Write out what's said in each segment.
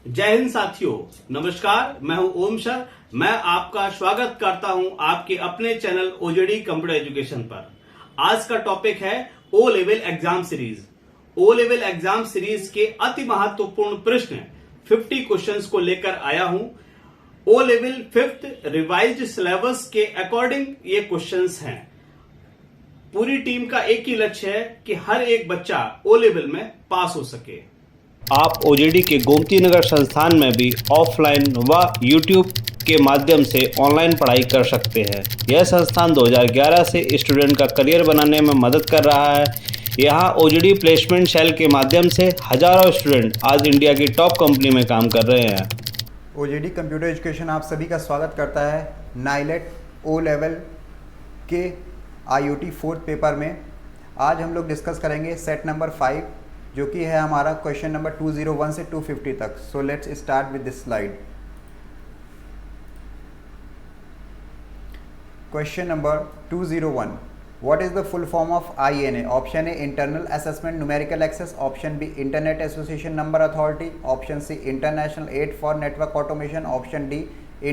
जय हिंद साथियों, नमस्कार। मैं हूं ओम सर। मैं आपका स्वागत करता हूं आपके अपने चैनल ओजेडी कंप्यूटर एजुकेशन पर। आज का टॉपिक है O level exam series. O level exam series के अति महत्वपूर्ण प्रश्न 50 क्वेश्चंस को लेकर आया हूं। O level 5th revised syllabus के अकॉर्डिंग ये क्वेश्चंस हैं। पूरी टीम का एक ही लक्ष्य है कि हर एक बच्चा ओ लेवल में पास हो सके। आप ओजेडी के गोमती नगर संस्थान में भी ऑफलाइन व यूट्यूब के माध्यम से ऑनलाइन पढ़ाई कर सकते हैं। यह संस्थान 2011 से स्टूडेंट का करियर बनाने में मदद कर रहा है। यहाँ ओजेडी प्लेसमेंट सेल के माध्यम से हजारों स्टूडेंट आज इंडिया की टॉप कंपनी में काम कर रहे हैं। ओजेडी कंप्यूटर एजुकेशन आप सभी का स्वागत करता है नाइलेट ओ लेवल के आईओटी 4th पेपर में। आज हम लोग डिस्कस करेंगे सेट नंबर 5 जो कि है हमारा क्वेश्चन नंबर 201 से 250 तक। So let's start with this slide. Question number 201, what is the full form of INA? Option A internal assessment numerical access, option B internet association number authority, option C international aid for network automation, option D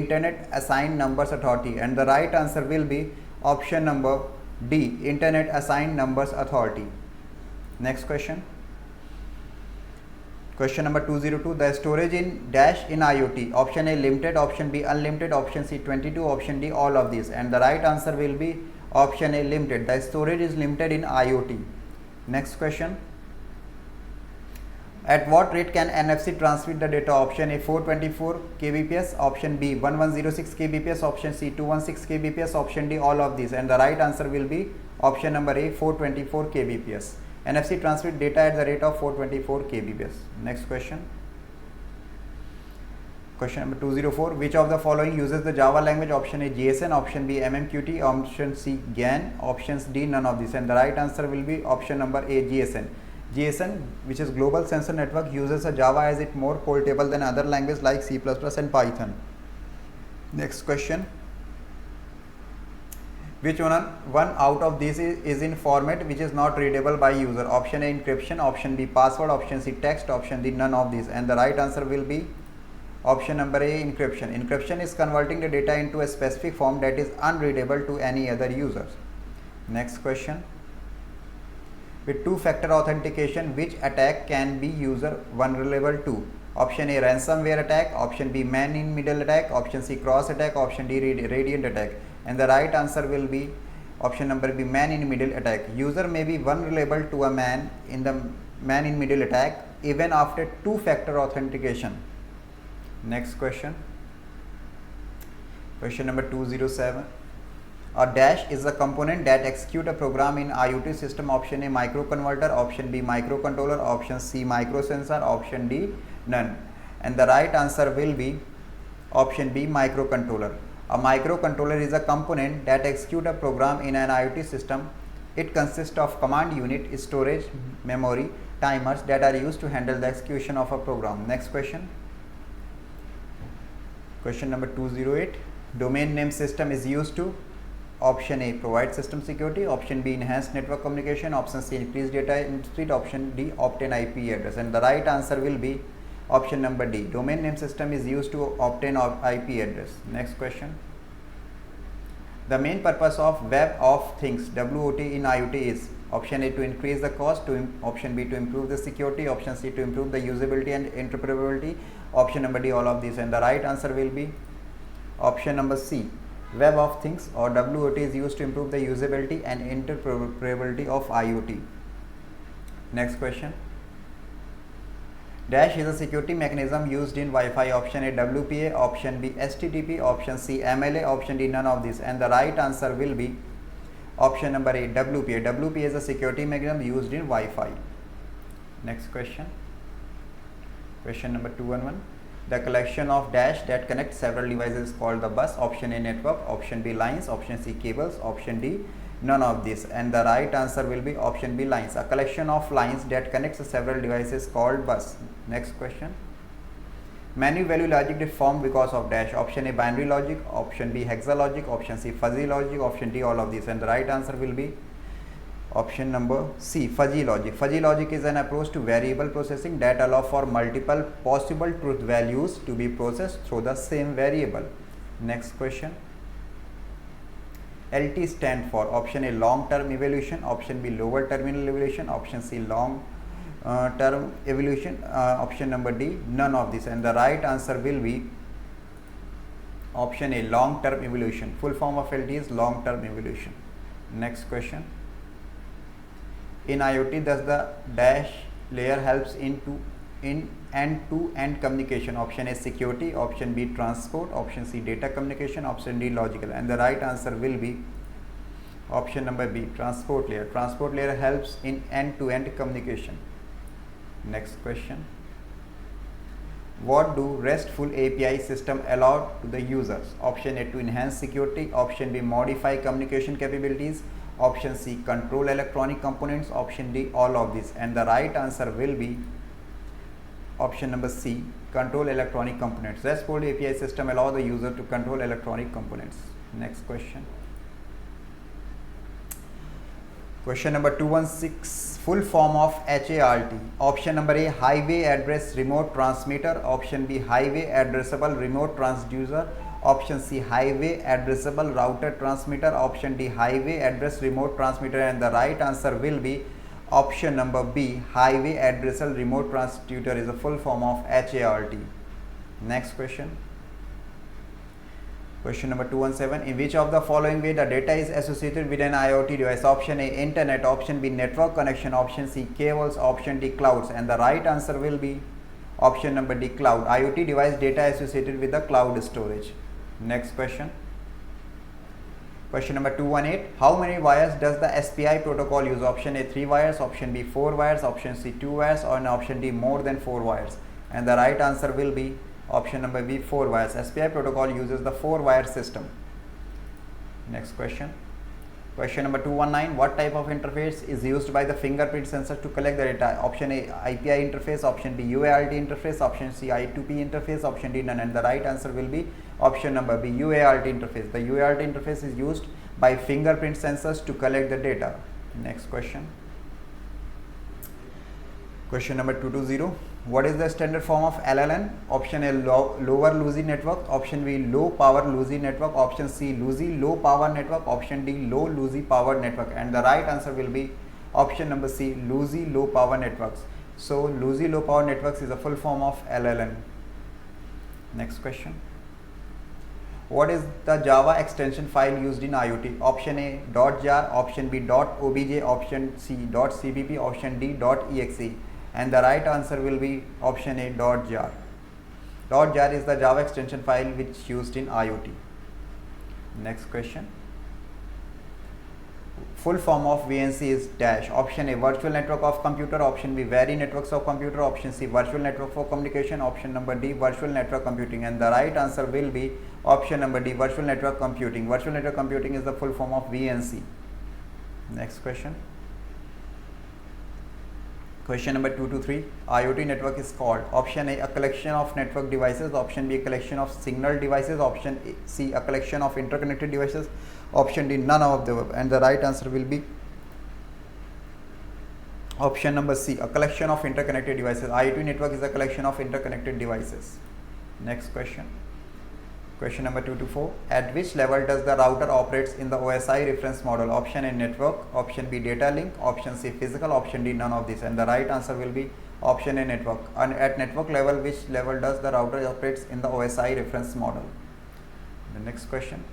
internet assigned numbers authority. And the right answer will be option number D internet assigned numbers authority. Next question, question number 202, the storage in dash in IoT, option A limited, option B unlimited, option C 22, option D all of these. And the right answer will be option A limited. The storage is limited in IoT. Next question, at what rate can NFC transmit the data? Option A 424 kbps, option B 1106 kbps, option C 216 kbps, option D all of these. And the right answer will be option number A 424 kbps. NFC transmit data at the rate of 424 kbps. Next question. Question number 204. Which of the following uses the Java language? Option A JSON, option B MMQT, option C GAN, option D none of these. And the right answer will be option number A JSON. JSON, which is Global Sensor Network, uses a Java as it more portable than other languages like C++ and Python. Next question. Which one out of these is in format which is not readable by user? Option A encryption, option B password, option C text, option D none of these. And the right answer will be option number A encryption. Encryption is converting the data into a specific form that is unreadable to any other user. Next question. With two-factor authentication, which attack can be user vulnerable to? Option A ransomware attack, option B man-in-middle attack, option C cross attack, option D radiant attack. And the right answer will be option number B man-in-middle attack. User may be vulnerable to a man-in-middle attack even after two-factor authentication. Next question. Question number 207. A dash is a component that execute a program in IoT system. Option A microconverter, option B microcontroller, option C microsensor, option D none. And the right answer will be option B microcontroller. A microcontroller is a component that execute a program in an IoT system. It consists of command unit, storage, memory, timers that are used to handle the execution of a program. Next question. Question number 208. Domain name system is used to? Option A provide system security, option B enhance network communication, option C increase data speed, option D obtain IP address. And the right answer will be option number D. Domain name system is used to obtain IP address. Next question. The main purpose of Web of Things WOT in IoT is? Option A to increase the cost, option B to improve the security, option C to improve the usability and interoperability, option number D all of these. And the right answer will be option number C. Web of Things or WOT is used to improve the usability and interoperability of IoT. Next question. Dash is a security mechanism used in Wi-Fi. Option A WPA, option B HTTP, option C MLA, option D none of these. And the right answer will be option number A WPA. WPA is a security mechanism used in Wi-Fi. Next question. Question number 211. The collection of dash that connects several devices is called the bus. Option A network, option B lines, option C cables, option D none of this. And the right answer will be option B lines. A collection of lines that connects several devices called bus. Next question. Many value logic is formed because of dash. Option A binary logic, option B hexalogic, option C fuzzy logic, option D all of these. And the right answer will be Option number C, fuzzy logic. Fuzzy logic is an approach to variable processing that allow for multiple possible truth values to be processed through the same variable. Next question. LT stand for option A long term evolution, option B lower terminal evolution, option C long term evolution, option number D none of this, and the right answer will be option A long term evolution. Full form of LT is long term evolution. Next question. In IoT, does the dash layer helps in end-to-end communication? Option A security, option B transport, option C data communication, option D logical, and the right answer will be option number B transport layer. Transport layer helps in end-to-end communication. Next question. What do RESTful API system allow to the users? Option A to enhance security, option B modify communication capabilities, option C control electronic components, option D all of this, and the right answer will be option number C control electronic components. RESTful API system allow the user to control electronic components. Next question. Question number 216, full form of HART. Option number A highway address remote transmitter, option B highway addressable remote transducer, option C highway addressable router transmitter, option D highway address remote transmitter, and the right answer will be option number B highway addressable remote transducer is a full form of HART. Next question. Question number 217, in which of the following way the data is associated with an IoT device? Option A internet, option B network connection, option C cables, option D clouds, and the right answer will be option number D cloud. IoT device data associated with the cloud storage. Next question. Question number 218, how many wires does the SPI protocol use? Option A 3 wires, option B 4 wires, option C 2 wires, or option D more than 4 wires, and the right answer will be option number B 4 wires. SPI protocol uses the 4 wire system. Next question. Question number 219, what type of interface is used by the fingerprint sensor to collect the data? Option A IPI interface, option B UART interface, option C I2P interface, option D none, and the right answer will be option number B UART interface. The UART interface is used by fingerprint sensors to collect the data. Next question. Question number 220, what is the standard form of LLN? Option A lower lossy network, option B low power lossy network, option C lossy low power network, option D low lossy power network, and the right answer will be option number C lossy low power networks. So lossy low power networks is a full form of LLN. Next question. What is the Java extension file used in IoT? Option A .jar, option B .obj, option C .cpp, option D .exe, and the right answer will be option A .jar. .jar is the Java extension file which used in IoT. Next question. Full form of VNC is dash. Option A virtual network of computer, option B vary networks of computer, option C virtual network for communication, option number D virtual network computing, and the right answer will be option number D virtual network computing. Virtual network computing is the full form of VNC. Next question. Question number 223, IoT network is called option A collection of network devices, option B a collection of signal devices, option C a collection of interconnected devices, option D none of the above, and the right answer will be option number C a collection of interconnected devices. IoT network is a collection of interconnected devices. Next question. Question number 224, at which level does the router operates in the OSI reference model? Option A network, option B data link, option C physical, option D none of this, and the right answer will be option A network. And at network level, which level does the router operates in the OSI reference model? The next question.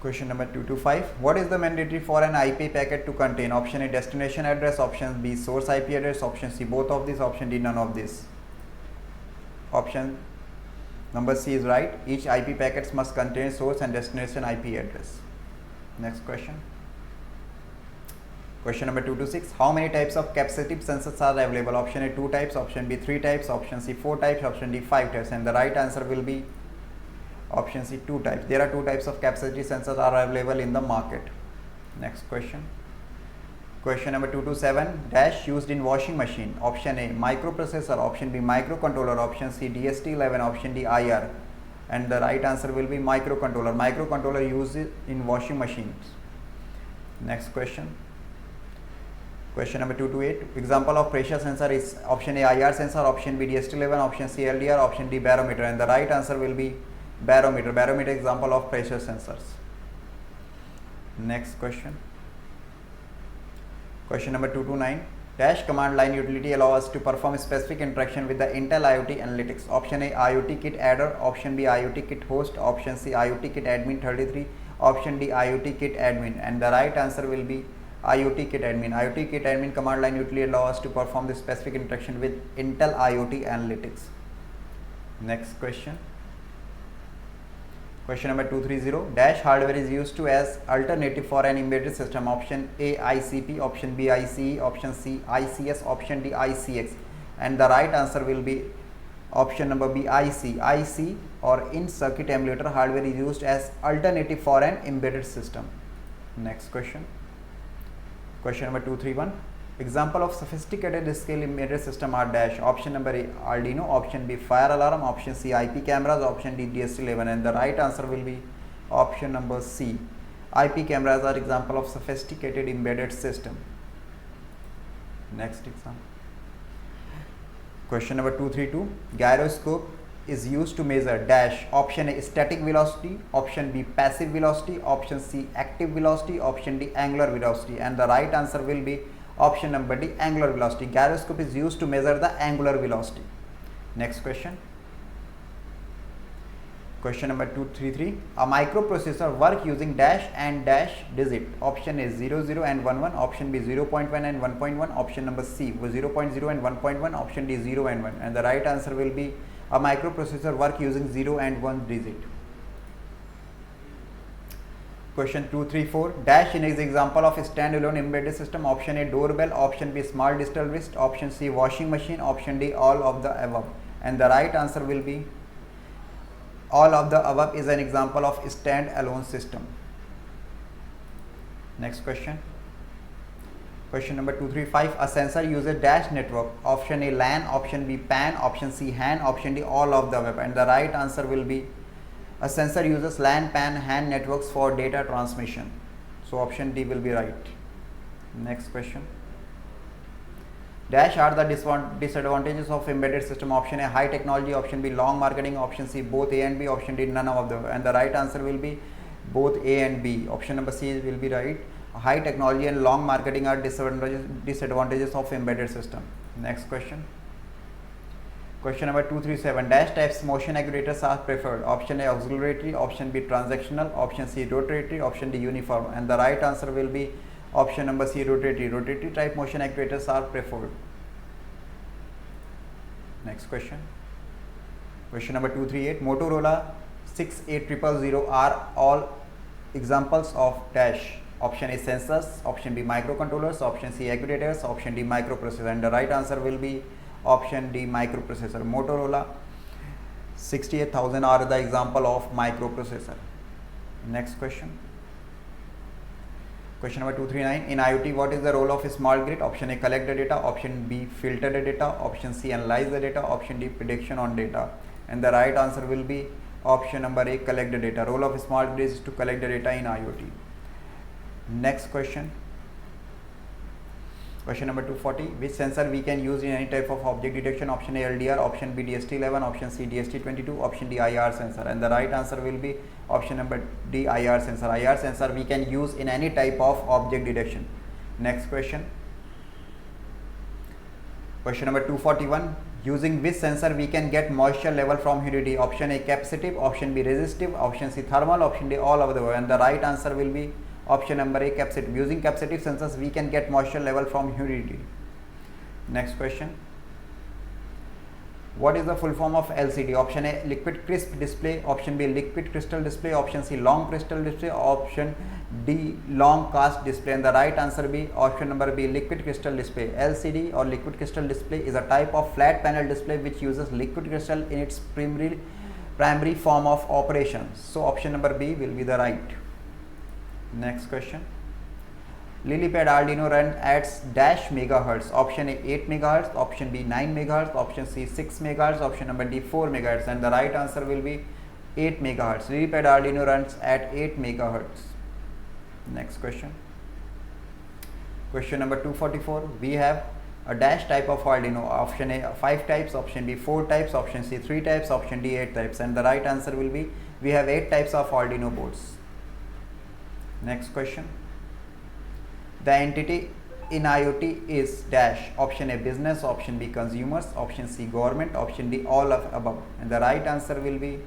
Question number 225, what is the mandatory for an IP packet to contain? Option A destination address, option B source IP address, option C both of these, option D none of this. Option number C is right. Each IP packets must contain source and destination IP address. Next question. Question number 226, how many types of capacitive sensors are available? Option A 2 types, option B 3 types, option C 4 types, option D 5 types, and the right answer will be option C 2 types. There are 2 types of capacitive sensors are available in the market. Next question. Question number 227, dash used in washing machine. Option A microprocessor, option B microcontroller, option C DST11, option D IR, and the right answer will be microcontroller. Microcontroller used in washing machines. Next question. Question number 228. Example of pressure sensor is option A IR sensor, option B DST11, option C LDR, option D barometer, and the right answer will be barometer. Barometer example of pressure sensors. Next question. Question number 229. Dash command line utility allows us to perform specific interaction with the Intel IoT analytics. Option A IoT kit adder, option B IoT kit host, option C IoT kit admin 33, option D IoT kit admin, and the right answer will be IoT kit admin. IoT kit admin command line utility allows us to perform the specific interaction with Intel IoT analytics. Next question. Question number 230. Dash hardware is used to as alternative for an embedded system. Option A ICP, option B ICE, option C ICS, option D ICX, and the right answer will be option number B IC. IC or in circuit emulator hardware is used as alternative for an embedded system. Next question. Question number 231. Example of sophisticated scale embedded system are dash. Option number A Arduino, option B fire alarm, option C IP cameras, option D DST11, and the right answer will be option number C. IP cameras are example of sophisticated embedded system. Next example. Question number 232. Gyroscope is used to measure dash. Option A static velocity, option B passive velocity, option C active velocity, option D angular velocity, and the right answer will be option number D angular velocity. Gyroscope is used to measure the angular velocity. Next question. Question number 233. A microprocessor work using dash and dash digit. Option A 00 and 11, option B 0.1 and 1.1, option number C 0.0 and 1.1, option D 0 and 1, and the right answer will be a microprocessor work using 0 and 1 digit. Question 234. Dash in is example of a standalone embedded system. Option A doorbell, option B small digital wrist, option C washing machine, option D all of the above, and the right answer will be all of the above is an example of standalone system. Next question. Question number 235. A sensor uses dash network. Option A LAN, option B PAN, option C HAN, option D all of the above, and the right answer will be a sensor uses LAN, PAN, HAN networks for data transmission. So option D will be right. Next question. Dash are the disadvantages of embedded system. Option A high technology, option B long marketing, option C both A and B, option D none of them, and the right answer will be both A and B. Option number C will be right. High technology and long marketing are disadvantages of embedded system. Next question. Question number 237. Dash types motion actuators are preferred. Option A auxiliary, option B transactional, option C rotatory, option D uniform, and the right answer will be option number C rotatory. Rotatory type motion actuators are preferred. Next question. Question number 238. Motorola 68000 are all examples of dash. Option A sensors, option B microcontrollers, option C actuators, option D microprocessor, and the right answer will be option D microprocessor. Motorola 68000 are the example of microprocessor. Next question. Question number 239. In IoT, what is the role of a smart grid? Option A collect the data, option B filter the data, option C analyze the data, option D prediction on data, and the right answer will be option number A collect the data. Role of a smart grid is to collect the data in IoT. Next question. Question number 240. Which sensor we can use in any type of object detection? Option A LDR, option B DST11, option C DST22, option D IR sensor, and the right answer will be option number D IR sensor. IR sensor we can use in any type of object detection. Next question. Question number 241. Using which sensor we can get moisture level from humidity? Option A capacitive, option B resistive, option C thermal, option D all of the above, and the right answer will be option number A capacitive. Using capacitive sensors we can get moisture level from humidity. Next question. What is the full form of LCD? Option A liquid crisp display, option B liquid crystal display, option C long crystal display, option D long cast display, and the right answer will be option number B liquid crystal display. LCD or liquid crystal display is a type of flat panel display which uses liquid crystal in its primary form of operation. So option number B will be the right. Next question. LilyPad Arduino run at dash megahertz. Option A 8 megahertz, option B 9 megahertz, option C 6 megahertz, option number D 4 megahertz, and the right answer will be 8 megahertz. LilyPad Arduino runs at 8 megahertz. Next question. Question number 244. We have a dash type of Arduino. Option A 5 types, option B 4 types, option C 3 types, option D 8 types, and the right answer will be we have 8 types of Arduino boards. Next question. The entity in IoT is dash. Option A business, option B consumers, option C government, option D all of above, and the right answer will be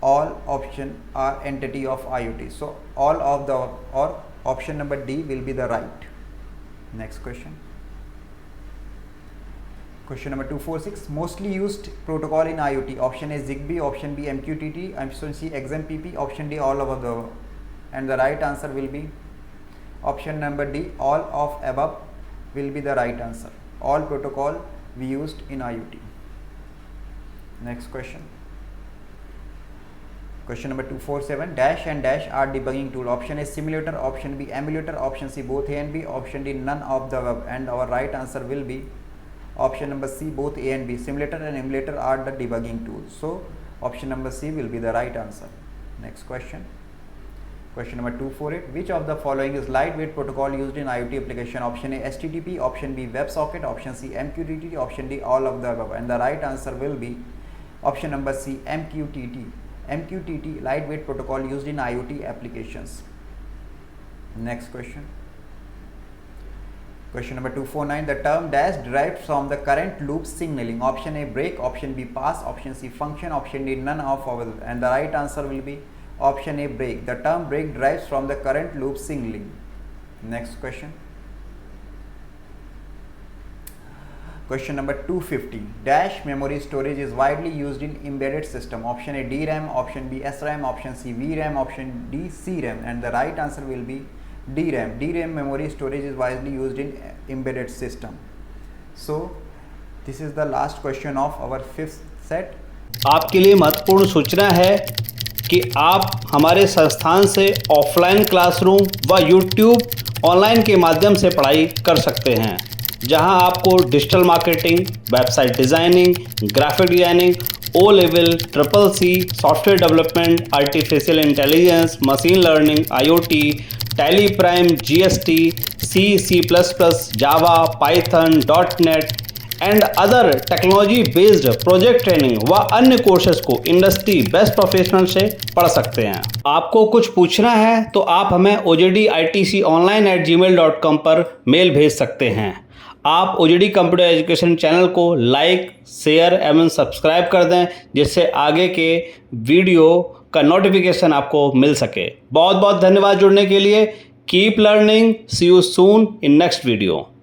all option are entity of IoT. So all of the or option number D will be the right. Next question. Question number 246. Mostly used protocol in IoT. Option A ZigBee, option B MQTT, option C XMPP, option D all of the above, and the right answer will be option number D all of above will be the right answer. All protocol we used in IoT. Next question. Question number 247. Dash and dash are debugging tool. Option A simulator, option B emulator, option C both A and B, option D none of the above, and our right answer will be option number C both A and B. Simulator and emulator are the debugging tools. So option number C will be the right answer. Next question. Question number 248. Which of the following is lightweight protocol used in IoT application? Option A HTTP, option B WebSocket, option C MQTT, option D all of the above, and the right answer will be option number C MQTT. MQTT lightweight protocol used in IoT applications. Next question. Question number 249. The term dash derived from the current loop signaling. Option A break, option B pass, option C function, option D none of all, and the right answer will be option A break. The term break derives from the current loop signaling. Next question. Question number 250. Dash memory storage is widely used in embedded system. Option A DRAM, option B SRAM, option C VRAM, option D CRAM, and the right answer will be DRAM. DRAM memory storage is widely used in embedded system. So this is the last question of our fifth set. आपके लिए महत्वपूर्ण सूचना है कि आप हमारे संस्थान से ऑफलाइन क्लासरूम व YouTube ऑनलाइन के माध्यम से पढ़ाई कर सकते हैं, जहां आपको digital marketing, website designing, graphic designing, O level, triple C, software development, artificial intelligence, machine learning, IoT, Tally Prime, GST, C++, Java, Python, .NET and other technology based project training व अन्य कोर्सेज को industry best professional से पढ़ सकते हैं। आपको कुछ पूछना है तो आप हमें ojditconline@gmail.com पर मेल भेज सकते हैं। आप OJD कंप्यूटर एजुकेशन चैनल को लाइक, शेयर एवं सब्सक्राइब कर दें, जिससे आगे के वीडियो का नोटिफिकेशन आपको मिल सके। बहुत बहुत धन्यवाद जुड़ने के लिए। Keep learning, see you soon in next video.